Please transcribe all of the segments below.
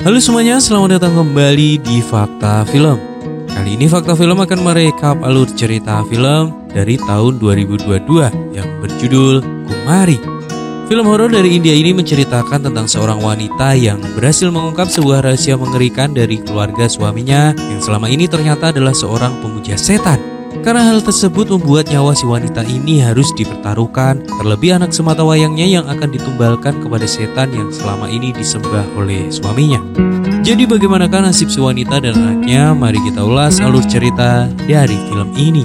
Halo semuanya, selamat datang kembali di Fakta Film. Kali ini Fakta Film akan merekap alur cerita film dari tahun 2022 yang berjudul Kumari. Film horor dari India ini menceritakan tentang seorang wanita yang berhasil mengungkap sebuah rahasia mengerikan dari keluarga suaminya yang selama ini ternyata adalah seorang pemuja setan. Karena hal tersebut membuat nyawa si wanita ini harus dipertaruhkan, terlebih anak sematawayangnya yang akan ditumbalkan kepada setan yang selama ini disembah oleh suaminya. Jadi bagaimanakah nasib si wanita dan anaknya? Mari kita ulas alur cerita dari film ini.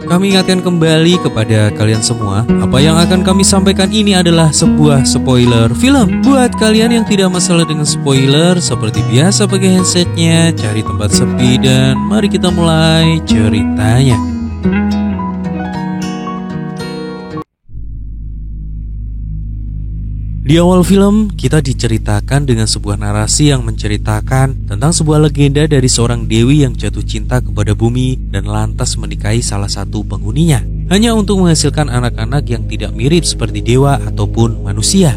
Kami ingatkan kembali kepada kalian semua, apa yang akan kami sampaikan ini adalah sebuah spoiler film. Buat kalian yang tidak masalah dengan spoiler, seperti biasa pakai headsetnya, cari tempat sepi dan mari kita mulai ceritanya. Di awal film, kita diceritakan dengan sebuah narasi yang menceritakan tentang sebuah legenda dari seorang dewi yang jatuh cinta kepada bumi dan lantas menikahi salah satu penghuninya, hanya untuk menghasilkan anak-anak yang tidak mirip seperti dewa ataupun manusia.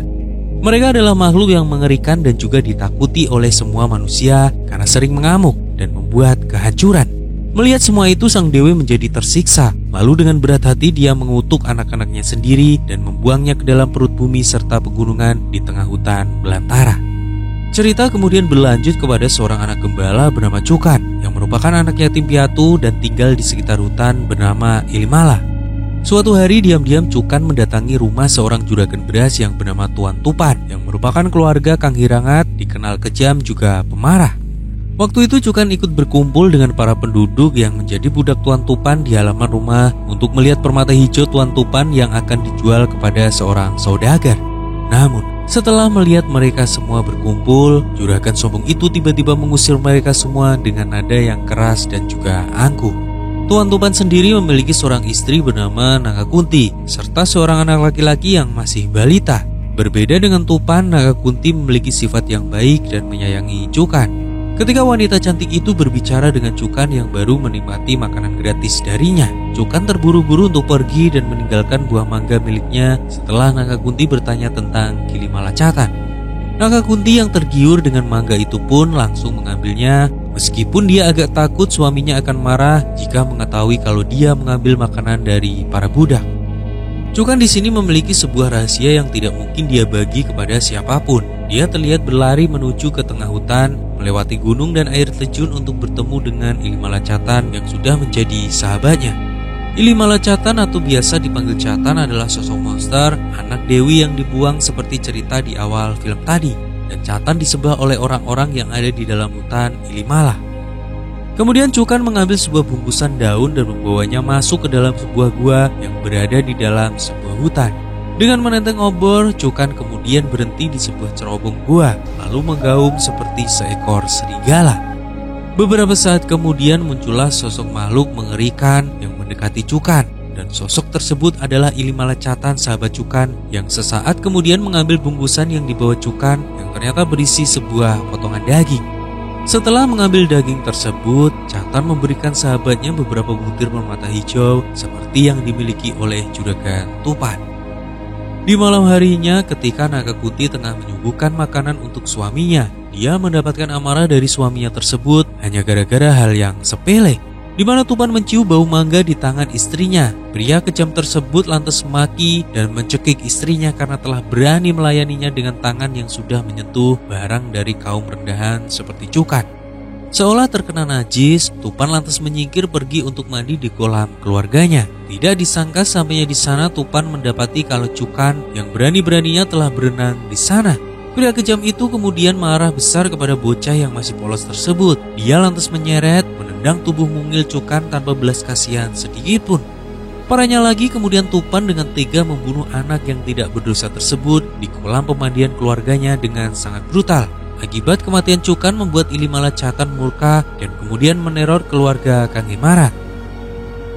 Mereka adalah makhluk yang mengerikan dan juga ditakuti oleh semua manusia karena sering mengamuk dan membuat kehancuran. Melihat semua itu, sang dewi menjadi tersiksa. Lalu dengan berat hati dia mengutuk anak-anaknya sendiri dan membuangnya ke dalam perut bumi serta pegunungan di tengah hutan belantara. Cerita kemudian berlanjut kepada seorang anak gembala bernama Cukan yang merupakan anak yatim piatu dan tinggal di sekitar hutan bernama Ilimala. Suatu hari diam-diam Cukan mendatangi rumah seorang juragan beras yang bernama Tuan Tupan yang merupakan keluarga Kang Hirangat, dikenal kejam juga pemarah. Waktu itu Cukan ikut berkumpul dengan para penduduk yang menjadi budak Tuan Tupan di halaman rumah untuk melihat permata hijau Tuan Tupan yang akan dijual kepada seorang saudagar. Namun, setelah melihat mereka semua berkumpul, juragan sombong itu tiba-tiba mengusir mereka semua dengan nada yang keras dan juga angkuh. Tuan Tupan sendiri memiliki seorang istri bernama Naga Kunti, serta seorang anak laki-laki yang masih balita. Berbeda dengan Tupan, Naga Kunti memiliki sifat yang baik dan menyayangi Cukan. Ketika wanita cantik itu berbicara dengan Cukan yang baru menikmati makanan gratis darinya, Cukan terburu-buru untuk pergi dan meninggalkan buah mangga miliknya setelah Naga Kunti bertanya tentang Kilimalacatan. Naga Kunti yang tergiur dengan mangga itu pun langsung mengambilnya, meskipun dia agak takut suaminya akan marah jika mengetahui kalau dia mengambil makanan dari para budak. Cukan di sini memiliki sebuah rahasia yang tidak mungkin dia bagi kepada siapapun. Dia terlihat berlari menuju ke tengah hutan, melewati gunung dan air terjun untuk bertemu dengan Ilimalacatan yang sudah menjadi sahabatnya. Ilimalacatan atau biasa dipanggil Catan adalah sosok monster, anak dewi yang dibuang seperti cerita di awal film tadi. Dan Catan disembah oleh orang-orang yang ada di dalam hutan Ilimala. Kemudian Cukan mengambil sebuah bungkusan daun dan membawanya masuk ke dalam sebuah gua yang berada di dalam sebuah hutan. Dengan menenteng obor, Cukan kemudian berhenti di sebuah cerobong gua, lalu menggaum seperti seekor serigala. Beberapa saat kemudian muncullah sosok makhluk mengerikan yang mendekati Cukan, dan sosok tersebut adalah Ilimalacatan sahabat Cukan yang sesaat kemudian mengambil bungkusan yang dibawa Cukan yang ternyata berisi sebuah potongan daging. Setelah mengambil daging tersebut, Catan memberikan sahabatnya beberapa butir permata hijau seperti yang dimiliki oleh juragan Tupan. Di malam harinya, ketika Naga Kunti tengah menyuguhkan makanan untuk suaminya, dia mendapatkan amarah dari suaminya tersebut hanya gara-gara hal yang sepele, di mana Tupan mencium bau mangga di tangan istrinya. Pria kejam tersebut lantas memaki dan mencekik istrinya karena telah berani melayaninya dengan tangan yang sudah menyentuh barang dari kaum rendahan seperti Cukan. Seolah terkena najis, Tupan lantas menyingkir pergi untuk mandi di kolam keluarganya. Tidak disangka sampainya di sana, Tupan mendapati kalau Cukan yang berani-beraninya telah berenang di sana. Pria kejam itu kemudian marah besar kepada bocah yang masih polos tersebut. Dia lantas menyeret, menendang tubuh mungil Cukan tanpa belas kasihan sedikit pun. Parahnya lagi, kemudian Tupan dengan tega membunuh anak yang tidak berdosa tersebut di kolam pemandian keluarganya dengan sangat brutal. Akibat kematian Cukan membuat Ilimalacatan murka dan kemudian meneror keluarga Kang Himarat.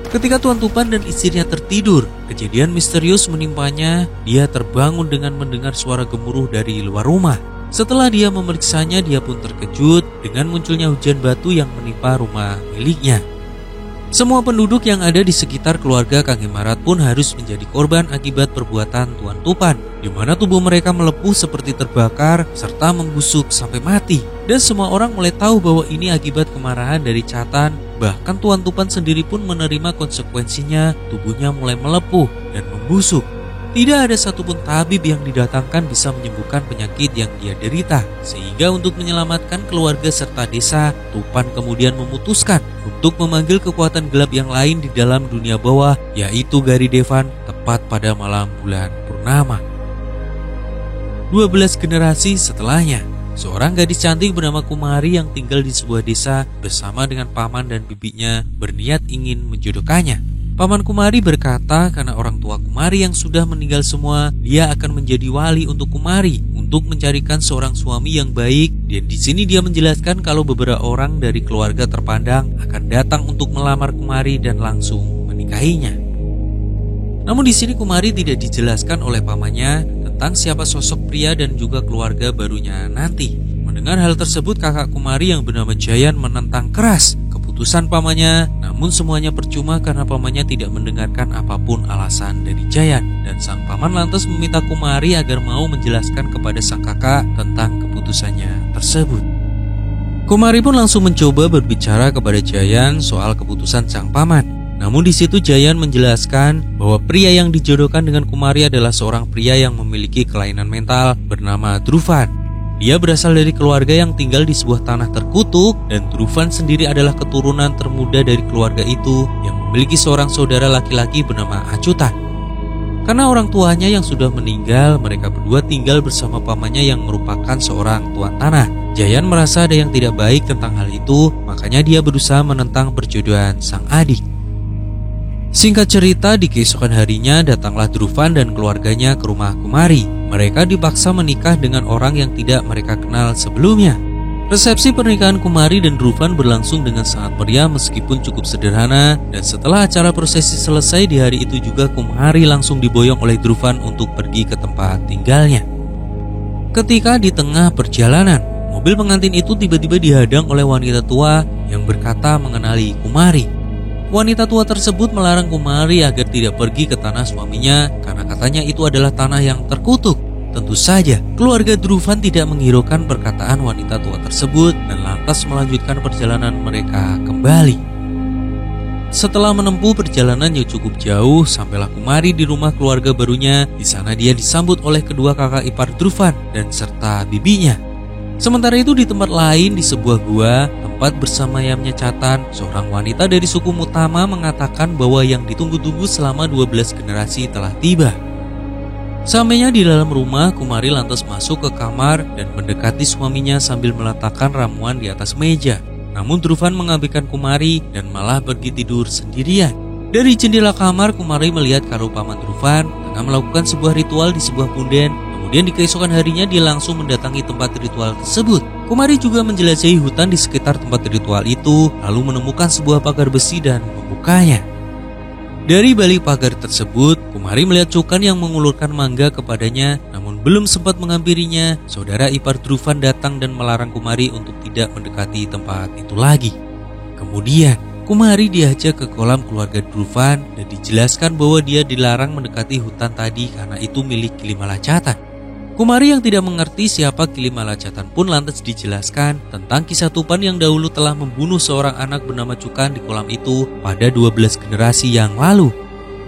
Ketika Tuan Tupan dan istrinya tertidur, kejadian misterius menimpanya. Dia terbangun dengan mendengar suara gemuruh dari luar rumah. Setelah dia memeriksanya, dia pun terkejut dengan munculnya hujan batu yang menimpa rumah miliknya. Semua penduduk yang ada di sekitar keluarga Kang Himarat pun harus menjadi korban akibat perbuatan Tuan Tupan. di mana tubuh mereka melepuh seperti terbakar serta membusuk sampai mati. Dan semua orang mulai tahu bahwa ini akibat kemarahan dari Chatan. Bahkan Tuan Tupan sendiri pun menerima konsekuensinya, tubuhnya mulai melepuh dan membusuk. Tidak ada satupun tabib yang didatangkan bisa menyembuhkan penyakit yang dia derita. Sehingga untuk menyelamatkan keluarga serta desa, Tupan kemudian memutuskan untuk memanggil kekuatan gelap yang lain di dalam dunia bawah, yaitu Garidevan, tepat pada malam bulan purnama. 12 generasi setelahnya, seorang gadis cantik bernama Kumari yang tinggal di sebuah desa bersama dengan paman dan bibinya berniat ingin menjodohkannya. Paman Kumari berkata karena orang tua Kumari yang sudah meninggal semua, dia akan menjadi wali untuk Kumari untuk mencarikan seorang suami yang baik. Dan di sini dia menjelaskan kalau beberapa orang dari keluarga terpandang akan datang untuk melamar Kumari dan langsung menikahinya. Namun di sini Kumari tidak dijelaskan oleh pamannya tentang siapa sosok pria dan juga keluarga barunya nanti. Mendengar hal tersebut, kakak Kumari yang bernama Jayan menentang keras keputusan pamannya, namun semuanya percuma karena pamannya tidak mendengarkan apapun alasan dari Jayan. Dan sang paman lantas meminta Kumari agar mau menjelaskan kepada sang kakak tentang keputusannya tersebut. Kumari pun langsung mencoba berbicara kepada Jayan soal keputusan sang paman. Namun di situ Jayan menjelaskan bahwa pria yang dijodohkan dengan Kumari adalah seorang pria yang memiliki kelainan mental bernama Dhruvan. Dia berasal dari keluarga yang tinggal di sebuah tanah terkutuk, dan Dhruvan sendiri adalah keturunan termuda dari keluarga itu yang memiliki seorang saudara laki-laki bernama Acutan. Karena orang tuanya yang sudah meninggal, mereka berdua tinggal bersama pamannya yang merupakan seorang tuan tanah. Jayan merasa ada yang tidak baik tentang hal itu, makanya dia berusaha menentang perjodohan sang adik. Singkat cerita, di keesokan harinya datanglah Dhruvan dan keluarganya ke rumah Kumari. Mereka dipaksa menikah dengan orang yang tidak mereka kenal sebelumnya. Resepsi pernikahan Kumari dan Dhruvan berlangsung dengan sangat meriah meskipun cukup sederhana. Dan setelah acara prosesi selesai di hari itu juga, Kumari langsung diboyong oleh Dhruvan untuk pergi ke tempat tinggalnya. Ketika di tengah perjalanan, mobil pengantin itu tiba-tiba dihadang oleh wanita tua yang berkata mengenali Kumari. Wanita tua tersebut melarang Kumari agar tidak pergi ke tanah suaminya karena katanya itu adalah tanah yang terkutuk. Tentu saja, keluarga Dhruvan tidak menghiraukan perkataan wanita tua tersebut dan lantas melanjutkan perjalanan mereka kembali. Setelah menempuh perjalanan yang cukup jauh, sampailah Kumari di rumah keluarga barunya. Di sana dia disambut oleh kedua kakak ipar Dhruvan dan serta bibinya. Sementara itu di tempat lain di sebuah gua, tempat bersemayamnya Chatan, seorang wanita dari suku Mutama mengatakan bahwa yang ditunggu-tunggu selama 12 generasi telah tiba. Sampainya di dalam rumah, Kumari lantas masuk ke kamar dan mendekati suaminya sambil meletakkan ramuan di atas meja. Namun Dhruvan mengabaikan Kumari dan malah pergi tidur sendirian. Dari jendela kamar, Kumari melihat kalau paman Dhruvan tengah melakukan sebuah ritual di sebuah punden. Kemudian di keesokan harinya dia langsung mendatangi tempat ritual tersebut. Kumari juga menjelajahi hutan di sekitar tempat ritual itu, lalu menemukan sebuah pagar besi dan membukanya. Dari balik pagar tersebut, Kumari melihat Cukan yang mengulurkan mangga kepadanya, namun belum sempat menghampirinya, saudara ipar Dhruvan datang dan melarang Kumari untuk tidak mendekati tempat itu lagi. Kemudian, Kumari diajak ke kolam keluarga Dhruvan dan dijelaskan bahwa dia dilarang mendekati hutan tadi karena itu milik Kilimala Chatan. Kumari yang tidak mengerti siapa Kilimala Chatan pun lantas dijelaskan tentang kisah Tupan yang dahulu telah membunuh seorang anak bernama Cukan di kolam itu pada 12 generasi yang lalu.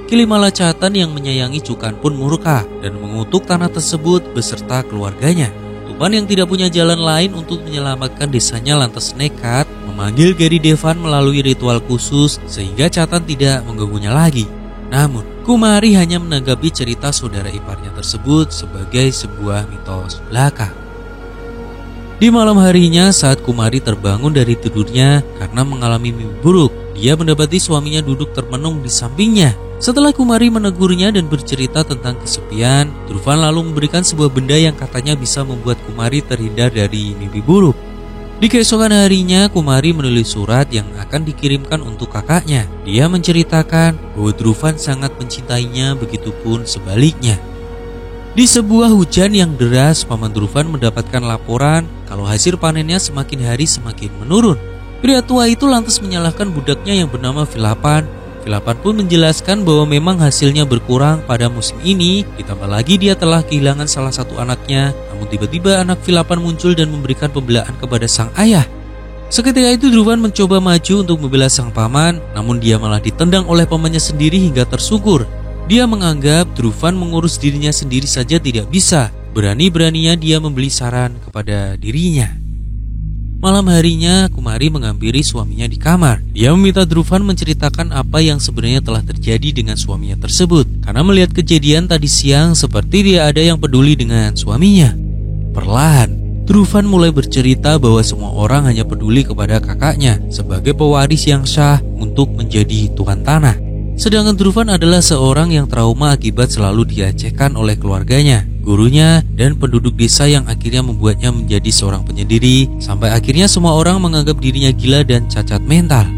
Kilimala Chatan yang menyayangi Cukan pun murka dan mengutuk tanah tersebut beserta keluarganya. Tupan yang tidak punya jalan lain untuk menyelamatkan desanya lantas nekat memanggil Garidevan melalui ritual khusus sehingga Chatan tidak mengganggunya lagi. Namun, Kumari hanya menanggapi cerita saudara iparnya tersebut sebagai sebuah mitos belaka. Di malam harinya saat Kumari terbangun dari tidurnya karena mengalami mimpi buruk, dia mendapati suaminya duduk termenung di sampingnya. Setelah Kumari menegurnya dan bercerita tentang kesepian, Dhruvan lalu memberikan sebuah benda yang katanya bisa membuat Kumari terhindar dari mimpi buruk. Di keesokan harinya, Kumari menulis surat yang akan dikirimkan untuk kakaknya. Dia menceritakan bahwa Dhruvan sangat mencintainya, begitupun sebaliknya. Di sebuah hujan yang deras, paman Dhruvan mendapatkan laporan kalau hasil panennya semakin hari semakin menurun. Pria tua itu lantas menyalahkan budaknya yang bernama Vilapan Filapan pun menjelaskan bahwa memang hasilnya berkurang pada musim ini, ditambah lagi dia telah kehilangan salah satu anaknya. Namun tiba-tiba anak Filapan muncul dan memberikan pembelaan kepada sang ayah. Seketika itu Drufan mencoba maju untuk membela sang paman, namun dia malah ditendang oleh pamannya sendiri hingga tersungkur. Dia menganggap Drufan mengurus dirinya sendiri saja tidak bisa. Berani-beraninya dia memberi saran kepada dirinya. Malam harinya, Kumari menghampiri suaminya di kamar. Dia meminta Drufan menceritakan apa yang sebenarnya telah terjadi dengan suaminya tersebut. Karena melihat kejadian tadi siang, seperti dia ada yang peduli dengan suaminya. Perlahan, Drufan mulai bercerita bahwa semua orang hanya peduli kepada kakaknya sebagai pewaris yang sah untuk menjadi tuan tanah. Sedangkan Drufan adalah seorang yang trauma akibat selalu dilecehkan oleh keluarganya, gurunya, dan penduduk desa yang akhirnya membuatnya menjadi seorang penyendiri, sampai akhirnya semua orang menganggap dirinya gila dan cacat mental.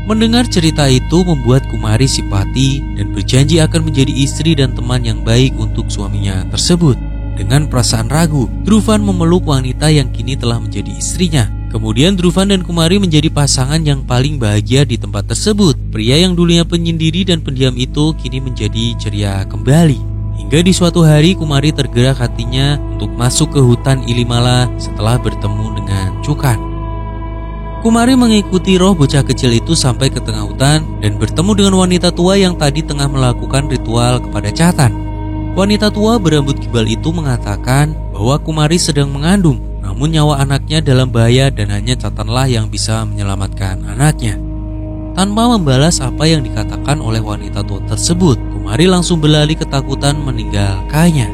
Mendengar cerita itu membuat Kumari simpati dan berjanji akan menjadi istri dan teman yang baik untuk suaminya tersebut. Dengan perasaan ragu, Drufan memeluk wanita yang kini telah menjadi istrinya. Kemudian Drufan dan Kumari menjadi pasangan yang paling bahagia di tempat tersebut. Pria yang dulunya penyendiri dan pendiam itu kini menjadi ceria kembali. Hingga di suatu hari Kumari tergerak hatinya untuk masuk ke hutan Ilimala setelah bertemu dengan Cukan. Kumari mengikuti roh bocah kecil itu sampai ke tengah hutan dan bertemu dengan wanita tua yang tadi tengah melakukan ritual kepada Catan. Wanita tua berambut gibal itu mengatakan bahwa Kumari sedang mengandung, namun nyawa anaknya dalam bahaya dan hanya Catanlah yang bisa menyelamatkan anaknya. Tanpa membalas apa yang dikatakan oleh wanita tua tersebut, Kumari langsung berlari ketakutan meninggalkannya.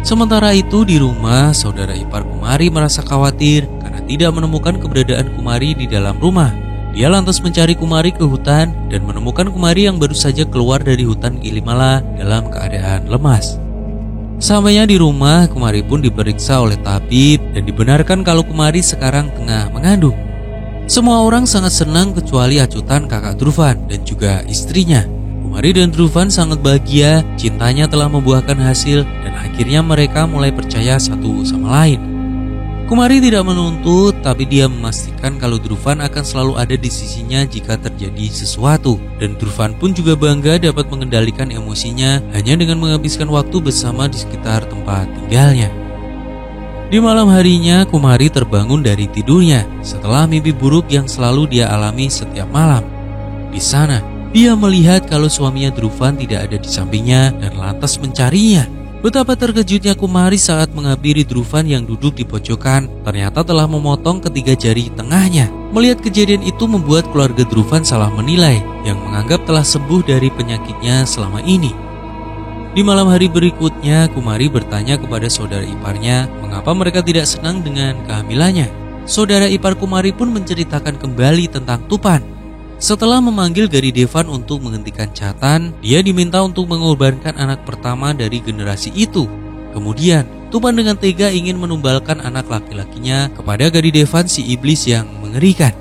Sementara itu di rumah, saudara ipar Kumari merasa khawatir karena tidak menemukan keberadaan Kumari di dalam rumah. Dia lantas mencari Kumari ke hutan dan menemukan Kumari yang baru saja keluar dari hutan Ilimala dalam keadaan lemas. Sampainya di rumah, Kumari pun diperiksa oleh tabib dan dibenarkan kalau Kumari sekarang tengah mengandung. Semua orang sangat senang kecuali Acutan kakak Drufan dan juga istrinya. Kumari dan Drufan sangat bahagia, cintanya telah membuahkan hasil dan akhirnya mereka mulai percaya satu sama lain. Kumari tidak menuntut, tapi dia memastikan kalau Drufan akan selalu ada di sisinya jika terjadi sesuatu. Dan Drufan pun juga bangga dapat mengendalikan emosinya hanya dengan menghabiskan waktu bersama di sekitar tempat tinggalnya. Di malam harinya, Kumari terbangun dari tidurnya setelah mimpi buruk yang selalu dia alami setiap malam. Di sana, dia melihat kalau suaminya Drufan tidak ada di sampingnya dan lantas mencarinya. Betapa terkejutnya Kumari saat menghampiri Drufan yang duduk di pojokan, ternyata telah memotong ketiga jari tengahnya. Melihat kejadian itu membuat keluarga Drufan salah menilai, yang menganggap telah sembuh dari penyakitnya selama ini. Di malam hari berikutnya, Kumari bertanya kepada saudara iparnya mengapa mereka tidak senang dengan kehamilannya. Saudara ipar Kumari pun menceritakan kembali tentang Tupan. Setelah memanggil Garidevan untuk menghentikan Catan, dia diminta untuk mengorbankan anak pertama dari generasi itu. Kemudian, Tupan dengan tega ingin menumbalkan anak laki-lakinya kepada Garidevan si iblis yang mengerikan.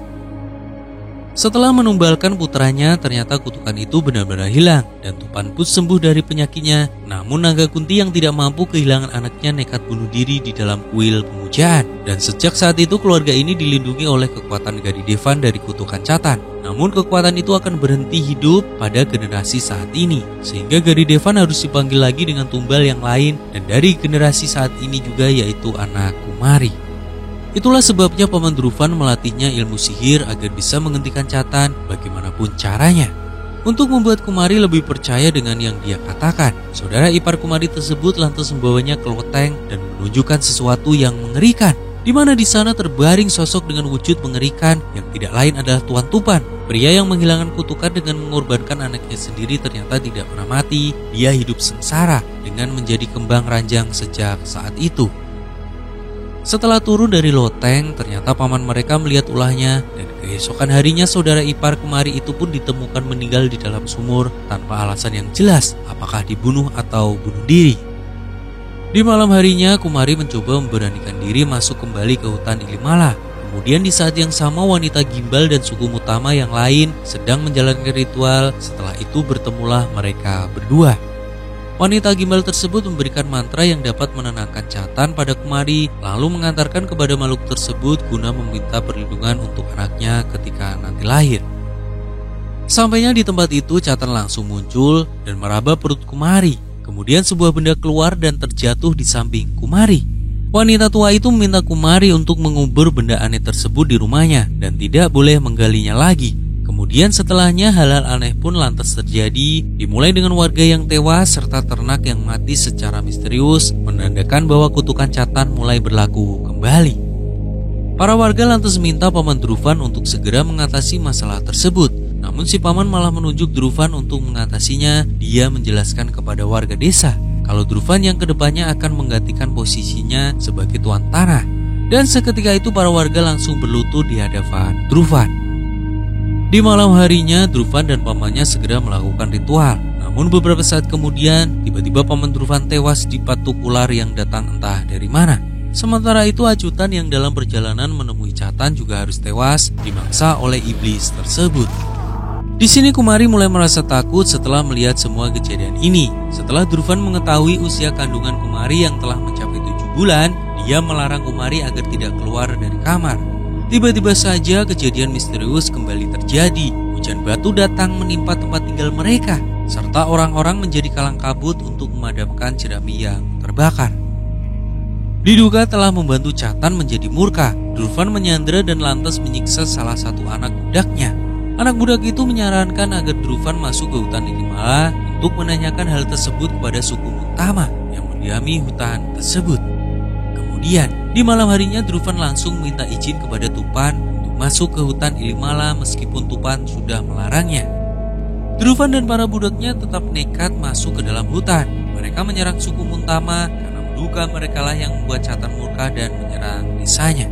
Setelah menumbalkan putranya, ternyata kutukan itu benar-benar hilang dan Tupan pun sembuh dari penyakitnya. Namun Naga Kunti yang tidak mampu kehilangan anaknya nekat bunuh diri di dalam kuil pemujaan. Dan sejak saat itu keluarga ini dilindungi oleh kekuatan Garidevan dari kutukan Catan. Namun kekuatan itu akan berhenti hidup pada generasi saat ini, sehingga Garidevan harus dipanggil lagi dengan tumbal yang lain dan dari generasi saat ini juga yaitu anak Kumari. Itulah sebabnya Paman Drufan melatihnya ilmu sihir agar bisa menghentikan Catan bagaimanapun caranya. Untuk membuat Kumari lebih percaya dengan yang dia katakan, saudara ipar Kumari tersebut lantas membawanya ke loteng dan menunjukkan sesuatu yang mengerikan, di mana di sana terbaring sosok dengan wujud mengerikan yang tidak lain adalah Tuan Tupan. Pria yang menghilangkan kutukan dengan mengorbankan anaknya sendiri ternyata tidak pernah mati. Dia hidup sengsara dengan menjadi kembang ranjang sejak saat itu. Setelah turun dari loteng, ternyata paman mereka melihat ulahnya dan keesokan harinya saudara ipar Kumari itu pun ditemukan meninggal di dalam sumur tanpa alasan yang jelas, apakah dibunuh atau bunuh diri. Di malam harinya, Kumari mencoba memberanikan diri masuk kembali ke hutan Ilimala. Kemudian di saat yang sama wanita Gimbal dan suku Mutama yang lain sedang menjalankan ritual. Setelah itu bertemulah mereka berdua. Wanita Gimbal tersebut memberikan mantra yang dapat menenangkan Catan pada Kumari, lalu mengantarkan kepada makhluk tersebut guna meminta perlindungan untuk anaknya ketika nanti lahir. Sampainya di tempat itu, Chatan langsung muncul dan meraba perut Kumari. Kemudian sebuah benda keluar dan terjatuh di samping Kumari. Wanita tua itu meminta Kumari untuk mengubur benda aneh tersebut di rumahnya dan tidak boleh menggalinya lagi. Kemudian setelahnya hal-hal aneh pun lantas terjadi, dimulai dengan warga yang tewas serta ternak yang mati secara misterius, menandakan bahwa kutukan Chatan mulai berlaku kembali. Para warga lantas minta Paman Drufan untuk segera mengatasi masalah tersebut. Namun si paman malah menunjuk Drufan untuk mengatasinya. Dia menjelaskan kepada warga desa kalau Drufan yang kedepannya akan menggantikan posisinya sebagai tuan tanah. Dan seketika itu para warga langsung berlutut di hadapan Drufan. Di malam harinya, Drufan dan pamannya segera melakukan ritual. Namun beberapa saat kemudian, tiba-tiba Paman Drufan tewas di patuk ular yang datang entah dari mana. Sementara itu ajutan yang dalam perjalanan menemui Chatan juga harus tewas dimangsa oleh iblis tersebut. Di sini Kumari mulai merasa takut setelah melihat semua kejadian ini. Setelah Drufan mengetahui usia kandungan Kumari yang telah mencapai 7 bulan, dia melarang Kumari agar tidak keluar dari kamar. Tiba-tiba saja kejadian misterius kembali terjadi. Hujan batu datang menimpa tempat tinggal mereka, serta orang-orang menjadi kalang kabut untuk memadamkan jerami yang terbakar. Diduga telah membantu Chatan menjadi murka, Drufan menyandera dan lantas menyiksa salah satu anak budaknya. Anak budak itu menyarankan agar Drufan masuk ke hutan Ilimala untuk menanyakan hal tersebut kepada suku Muntama yang mendiami hutan tersebut. Kemudian, di malam harinya Drufan langsung minta izin kepada Tupan untuk masuk ke hutan Ilimala meskipun Tupan sudah melarangnya. Drufan dan para budaknya tetap nekat masuk ke dalam hutan. Mereka menyerang suku Muntama karena menduga merekalah yang membuat Chatan murka dan menyerang desanya.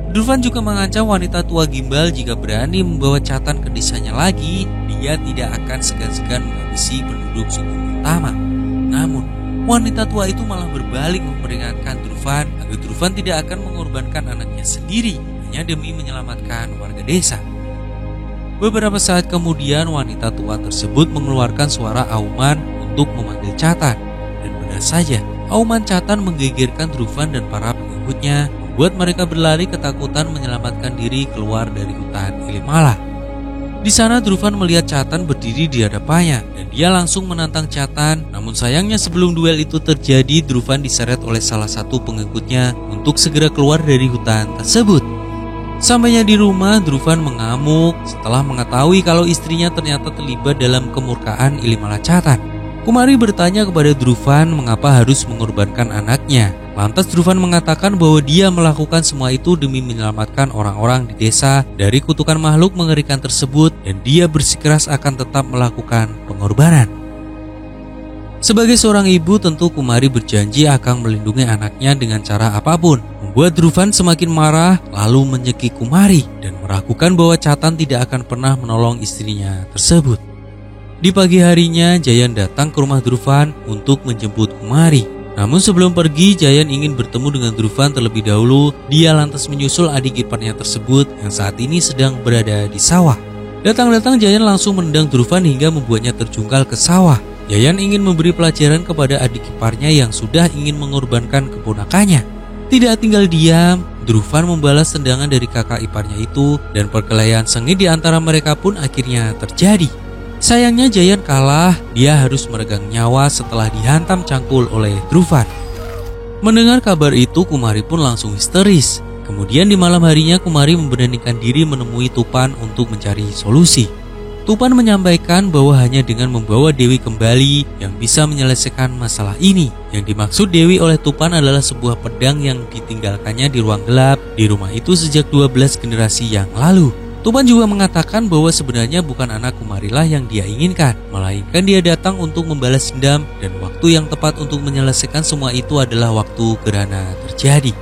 Drufan juga mengancam wanita tua Gimbal jika berani membawa Chatan ke desanya lagi, dia tidak akan segan-segan menghabisi penduduk suku Muntama. Namun, wanita tua itu malah berbalik memperingatkan Drufan agar Drufan tidak akan mengorbankan anaknya sendiri hanya demi menyelamatkan warga desa. Beberapa saat kemudian, wanita tua tersebut mengeluarkan suara auman untuk memanggil Chatan. Dan benar saja, auman Chatan menggegerkan Drufan dan para pengikutnya, buat mereka berlari ketakutan menyelamatkan diri keluar dari hutan Ilimala. Di sana Drufan melihat Chatan berdiri di hadapannya dan dia langsung menantang Chatan. Namun sayangnya sebelum duel itu terjadi, Drufan diseret oleh salah satu pengikutnya untuk segera keluar dari hutan tersebut. Sampainya di rumah, Drufan mengamuk setelah mengetahui kalau istrinya ternyata terlibat dalam kemurkaan Ilimala Chatan. Kumari bertanya kepada Drufan mengapa harus mengorbankan anaknya. Lantas Drufan mengatakan bahwa dia melakukan semua itu demi menyelamatkan orang-orang di desa dari kutukan makhluk mengerikan tersebut dan dia bersikeras akan tetap melakukan pengorbanan. Sebagai seorang ibu, tentu Kumari berjanji akan melindungi anaknya dengan cara apapun. Membuat Drufan semakin marah lalu menyekik Kumari dan meragukan bahwa Chatan tidak akan pernah menolong istrinya tersebut. Di pagi harinya, Jayan datang ke rumah Drufan untuk menjemput Kumari. Namun sebelum pergi, Jayan ingin bertemu dengan Drufan terlebih dahulu. Dia lantas menyusul adik iparnya tersebut yang saat ini sedang berada di sawah. Datang-datang Jayan langsung menendang Drufan hingga membuatnya terjungkal ke sawah. Jayan ingin memberi pelajaran kepada adik iparnya yang sudah ingin mengorbankan keponakannya. Tidak tinggal diam, Drufan membalas tendangan dari kakak iparnya itu dan perkelahian sengit di antara mereka pun akhirnya terjadi. Sayangnya Jayan kalah, dia harus meregang nyawa setelah dihantam cangkul oleh Drufan. Mendengar kabar itu, Kumari pun langsung histeris. Kemudian di malam harinya Kumari memberanikan diri menemui Tupan untuk mencari solusi. Tupan menyampaikan bahwa hanya dengan membawa Dewi kembali yang bisa menyelesaikan masalah ini. Yang dimaksud Dewi oleh Tupan adalah sebuah pedang yang ditinggalkannya di ruang gelap di rumah itu sejak 12 generasi yang lalu. Tupan juga mengatakan bahwa sebenarnya bukan anak Kumarilah yang dia inginkan, melainkan dia datang untuk membalas dendam dan waktu yang tepat untuk menyelesaikan semua itu adalah waktu gerhana terjadi.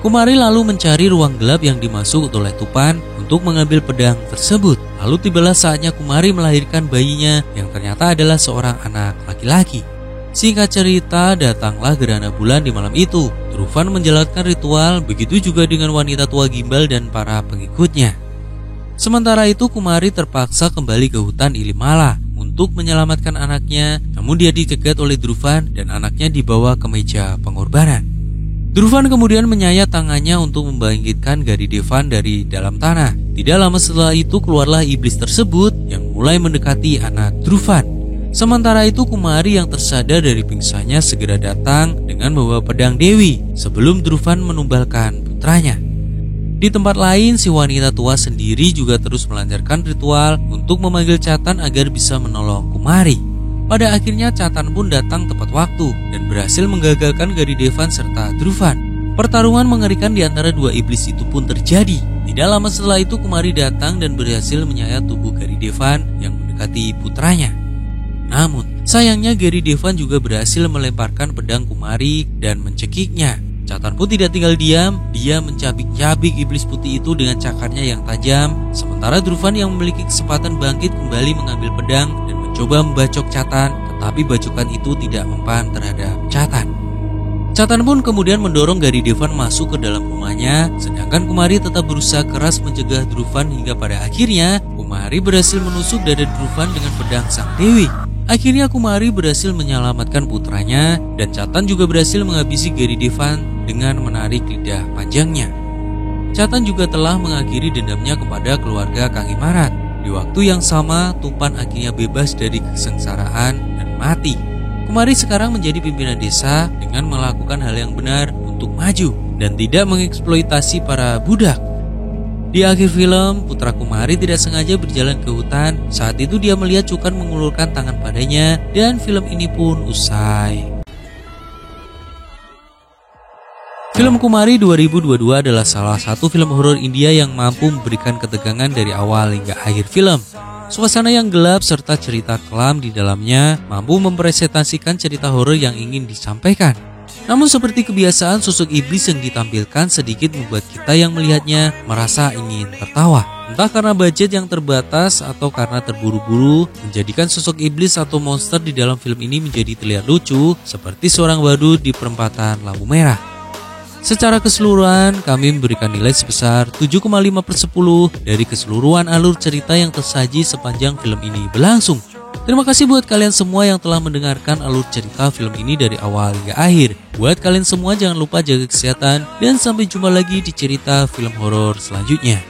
Kumari lalu mencari ruang gelap yang dimasuk oleh Tupan untuk mengambil pedang tersebut. Lalu tibalah saatnya Kumari melahirkan bayinya yang ternyata adalah seorang anak laki-laki. Singkat cerita, datanglah gerhana bulan di malam itu. Drufan menjalankan ritual, begitu juga dengan wanita tua Gimbal dan para pengikutnya. Sementara itu Kumari terpaksa kembali ke hutan Ilimala untuk menyelamatkan anaknya, namun dia dicegat oleh Drufan dan anaknya dibawa ke meja pengorbanan. Durvan kemudian menyayat tangannya untuk membangkitkan Gary Devan dari dalam tanah. Tidak lama setelah itu keluarlah iblis tersebut yang mulai mendekati anak Durvan. Sementara itu Kumari yang tersadar dari pingsannya segera datang dengan membawa pedang Dewi sebelum Durvan menumbalkan putranya. Di tempat lain, si wanita tua sendiri juga terus melancarkan ritual untuk memanggil Chatan agar bisa menolong Kumari. Pada akhirnya Chatan pun datang tepat waktu dan berhasil menggagalkan Gary Devan serta Durvan. Pertarungan mengerikan di antara dua iblis itu pun terjadi. Tidak lama setelah itu Kumari datang dan berhasil menyayat tubuh Gary Devan yang mendekati putranya. Namun sayangnya Gary Devan juga berhasil melemparkan pedang Kumari dan mencekiknya. Chatan pun tidak tinggal diam, dia mencabik-cabik iblis putih itu dengan cakarnya yang tajam. Sementara Durvan yang memiliki kesempatan bangkit kembali mengambil pedang dan mencoba membacok Chatan, tetapi bacokan itu tidak mempan terhadap Chatan. Chatan pun kemudian mendorong Gary Devan masuk ke dalam rumahnya, sedangkan Kumari tetap berusaha keras mencegah Durvan hingga pada akhirnya Kumari berhasil menusuk dada Durvan dengan pedang sang dewi. Akhirnya Kumari berhasil menyelamatkan putranya dan Chatan juga berhasil menghabisi Gary Devan dengan menarik lidah panjangnya. Chatan juga telah mengakhiri dendamnya kepada keluarga Kang Imarat. Di waktu yang sama, Tupan akhirnya bebas dari kesengsaraan dan mati. Kumari sekarang menjadi pimpinan desa dengan melakukan hal yang benar untuk maju dan tidak mengeksploitasi para budak. Di akhir film, putra Kumari tidak sengaja berjalan ke hutan. Saat itu dia melihat Cukan mengulurkan tangan padanya dan film ini pun usai. Film Kumari 2022 adalah salah satu film horor India yang mampu memberikan ketegangan dari awal hingga akhir film. Suasana yang gelap serta cerita kelam di dalamnya mampu mempresentasikan cerita horor yang ingin disampaikan. Namun seperti kebiasaan, sosok iblis yang ditampilkan sedikit membuat kita yang melihatnya merasa ingin tertawa. Entah karena budget yang terbatas atau karena terburu-buru, menjadikan sosok iblis atau monster di dalam film ini menjadi terlihat lucu seperti seorang badut di perempatan lampu merah. Secara keseluruhan, kami memberikan nilai sebesar 7,5/10 dari keseluruhan alur cerita yang tersaji sepanjang film ini berlangsung. Terima kasih buat kalian semua yang telah mendengarkan alur cerita film ini dari awal hingga akhir. Buat kalian semua jangan lupa jaga kesehatan dan sampai jumpa lagi di cerita film horor selanjutnya.